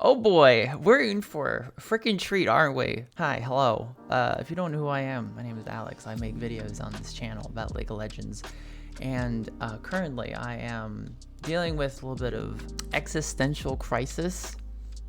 Oh boy, we're in for a freaking treat, aren't we? Hi, hello. If you don't know who I am, my name is Alex. I make videos on this channel about League of Legends. And currently I am dealing with a little bit of existential crisis.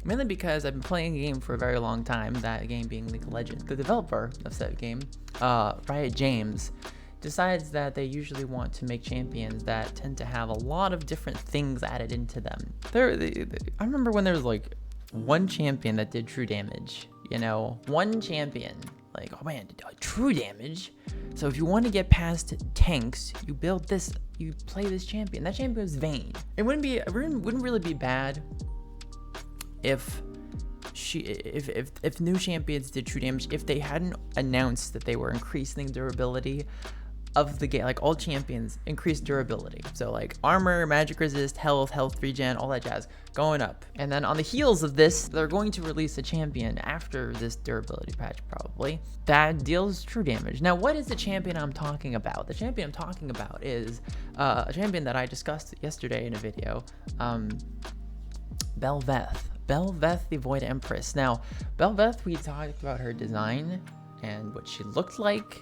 Mainly because I've been playing a game for a very long time, that game being League of Legends. The developer of said game, Riot James, decides that they usually want to make champions that tend to have a lot of different things added into them. I remember when there was like one champion that did true damage, you know, one champion, like, oh man, true damage. So if you want to get past tanks, you build this, you play this champion. That champion was Vayne. It wouldn't really be bad if new champions did true damage, if they hadn't announced that they were increasing durability of the game. Like, all champions increase durability, so like armor, magic resist, health regen, all that jazz going up. And then on the heels of this, they're going to release a champion after this durability patch, probably, that deals true damage. Now, what is the champion I'm talking about? The champion I'm talking about is a champion that I discussed yesterday in a video, Bel'Veth. Bel'Veth, the Void Empress. Now, Bel'Veth, we talked about her design and what she looked like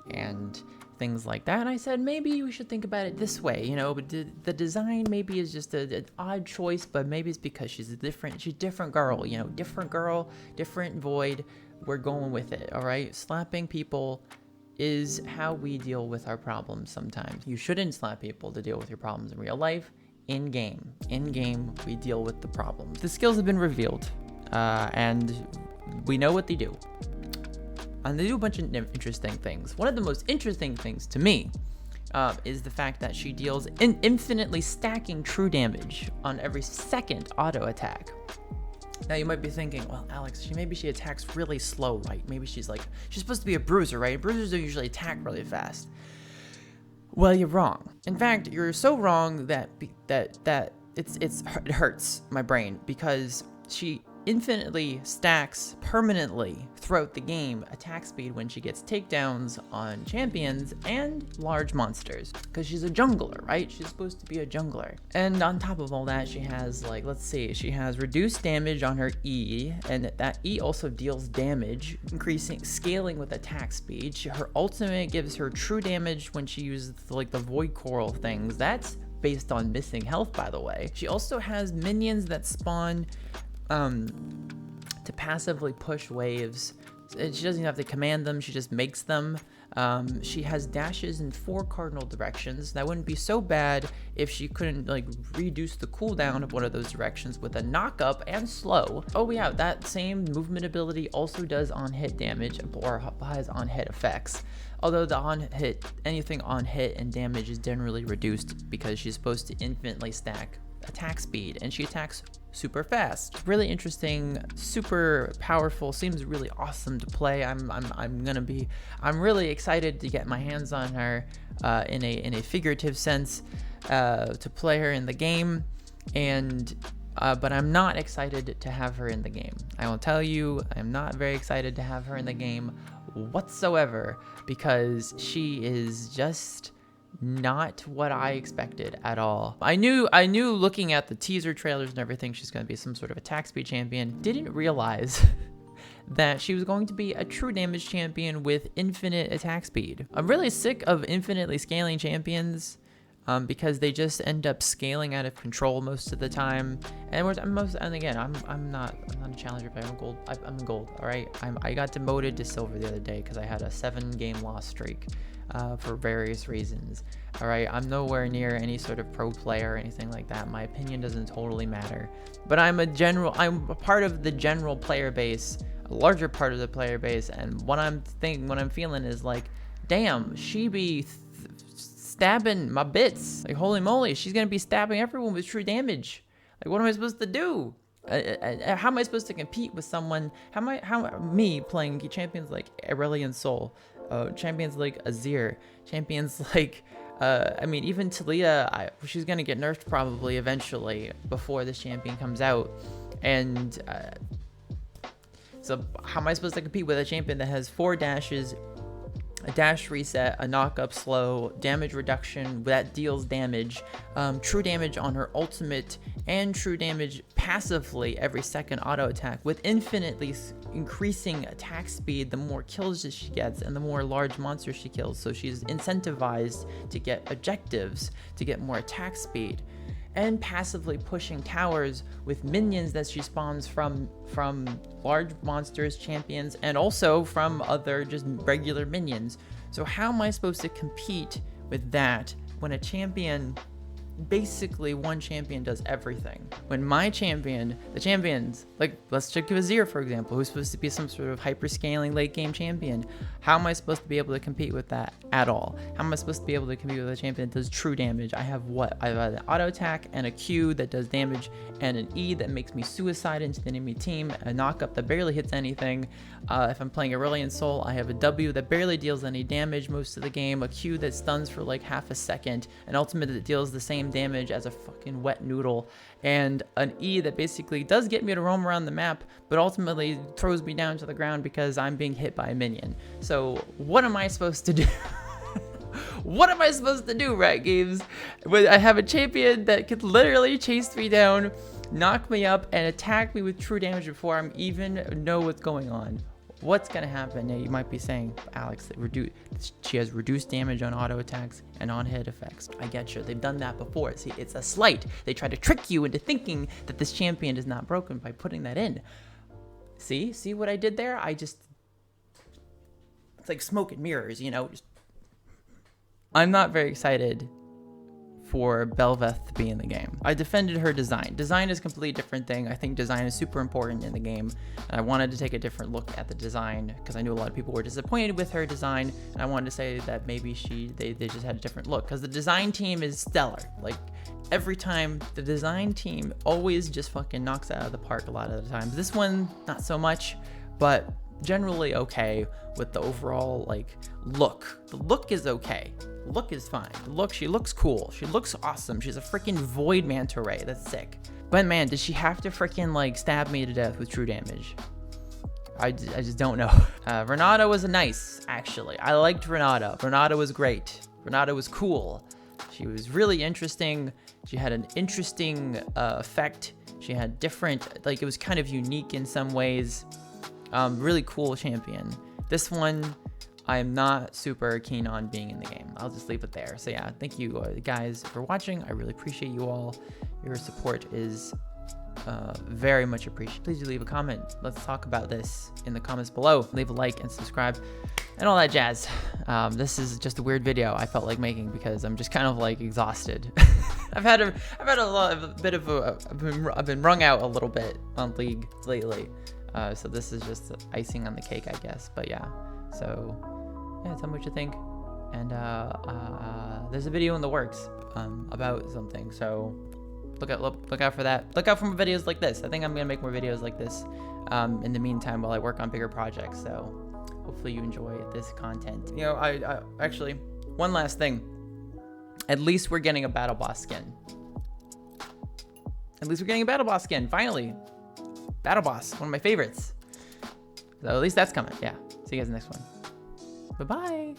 and things like that, and I said maybe we should think about it this way, you know, but the design maybe is just an odd choice, but maybe it's because she's a different girl, you know, different girl, different Void. We're going with it, all right? Slapping people is how we deal with our problems sometimes. You shouldn't slap people to deal with your problems in real life. In game, we deal with the problems. The skills have been revealed, and we know what they do. And they do a bunch of interesting things. One of the most interesting things to me is the fact that she deals infinitely stacking true damage on every second auto attack. Now you might be thinking, well, Alex, maybe she attacks really slow, right? Maybe she's supposed to be a bruiser, right? Bruisers don't usually attack really fast. Well, you're wrong. In fact, you're so wrong that it hurts my brain, because she infinitely stacks permanently throughout the game attack speed when she gets takedowns on champions and large monsters, because she's a jungler, right? She's supposed to be a jungler. And on top of all that, she has, like, let's see, she has reduced damage on her E, and that E also deals damage, scaling with attack speed. Her ultimate gives her true damage when she uses like the void coral things. That's based on missing health, by the way. She also has minions that spawn to passively push waves. She doesn't even have to command them, she just makes them. She has dashes in 4 cardinal directions. That wouldn't be so bad if she couldn't like reduce the cooldown of one of those directions with a knock up and slow. Oh yeah, that same movement ability also does on hit damage, or has on hit effects. Although anything on hit and damage is generally reduced, because she's supposed to infinitely stack attack speed, and she attacks super fast. Really interesting, super powerful, seems really awesome to play. I'm really excited to get my hands on her in a figurative sense, to play her in the game, and but I'm not excited to have her in the game. I will tell you, I'm not very excited to have her in the game whatsoever, because she is just not what I expected at all. I knew looking at the teaser trailers and everything, she's going to be some sort of attack speed champion. Didn't realize that she was going to be a true damage champion with infinite attack speed. I'm really sick of infinitely scaling champions, because they just end up scaling out of control most of the time. And again, I'm not a challenger player. I'm gold. All right. I got demoted to silver the other day because I had a 7-game loss streak. For various reasons. All right, I'm nowhere near any sort of pro player or anything like that. My opinion doesn't totally matter, but I'm a part of the general player base, a larger part of the player base, and what I'm feeling is like, damn, she be stabbing my bits. Like, holy moly, she's gonna be stabbing everyone with true damage. Like, what am I supposed to do? How am I supposed to compete with someone? Me playing champions like Aurelion Sol, champions like Azir, champions like I mean, even Talia, she's gonna get nerfed probably eventually before this champion comes out, and so how am I supposed to compete with a champion that has 4 dashes, a dash reset, a knock up slow, damage reduction that deals damage, true damage on her ultimate, and true damage passively every second auto attack, with infinitely increasing attack speed the more kills that she gets and the more large monsters she kills. So she's incentivized to get objectives to get more attack speed, and passively pushing towers with minions that she spawns from large monsters, champions, and also from other just regular minions. So how am I supposed to compete with that when a champion, basically one champion does everything? When my champion, the champions, like let's check Vizier for example, who's supposed to be some sort of hyper scaling late game champion, how am I supposed to be able to compete with that at all? How am I supposed to be able to compete with a champion that does true damage? I have what? I have an auto attack and a Q that does damage, and an E that makes me suicide into the enemy team, a knock up that barely hits anything. If I'm playing Aurelion Soul, I have a W that barely deals any damage most of the game, a Q that stuns for like half a second, an ultimate that deals the same damage as a fucking wet noodle, and an E that basically does get me to roam around the map, but ultimately throws me down to the ground because I'm being hit by a minion. So what am I supposed to do? What am I supposed to do, Rat Games? When I have a champion that could literally chase me down, knock me up, and attack me with true damage before I even know what's going on. What's gonna happen? Now you might be saying, Alex, she has reduced damage on auto attacks and on hit effects. I get you, they've done that before. See, it's a slight. They try to trick you into thinking that this champion is not broken by putting that in. See what I did there? It's like smoke and mirrors, you know? I'm not very excited for Bel'Veth to be in the game. I defended her design. Design is a completely different thing. I think design is super important in the game, and I wanted to take a different look at the design because I knew a lot of people were disappointed with her design, and I wanted to say that maybe they just had a different look, because the design team is stellar. Like, every time, the design team always just fucking knocks it out of the park a lot of the times. This one, not so much, but generally okay with the overall like look. The look is okay. The look is fine. She looks cool. She looks awesome. She's a freaking void manta ray. That's sick. But man, did she have to freaking like stab me to death with true damage? I just don't know. Renata was nice, actually. I liked Renata. Renata was great. Renata was cool. She was really interesting. She had an interesting effect. She had different, like, it was kind of unique in some ways. Really cool champion. This one, I'm not super keen on being in the game. I'll just leave it there. So yeah, thank you guys for watching. I really appreciate you all. Your support is very much appreciated. Please do leave a comment. Let's talk about this in the comments below. Leave a like and subscribe and all that jazz. This is just a weird video I felt like making because I'm just kind of like exhausted. I've been wrung out a little bit on League lately. So this is just icing on the cake, I guess. But yeah, so yeah, tell me what you think. And there's a video in the works about something, so look out for that. Look out for more videos like this. I think I'm gonna make more videos like this in the meantime while I work on bigger projects. So hopefully you enjoy this content. You know, I actually, one last thing. At least we're getting a battle boss skin. At least we're getting a battle boss skin, finally. Battle boss, one of my favorites. So at least that's coming. Yeah. See you guys in the next one. Bye-bye.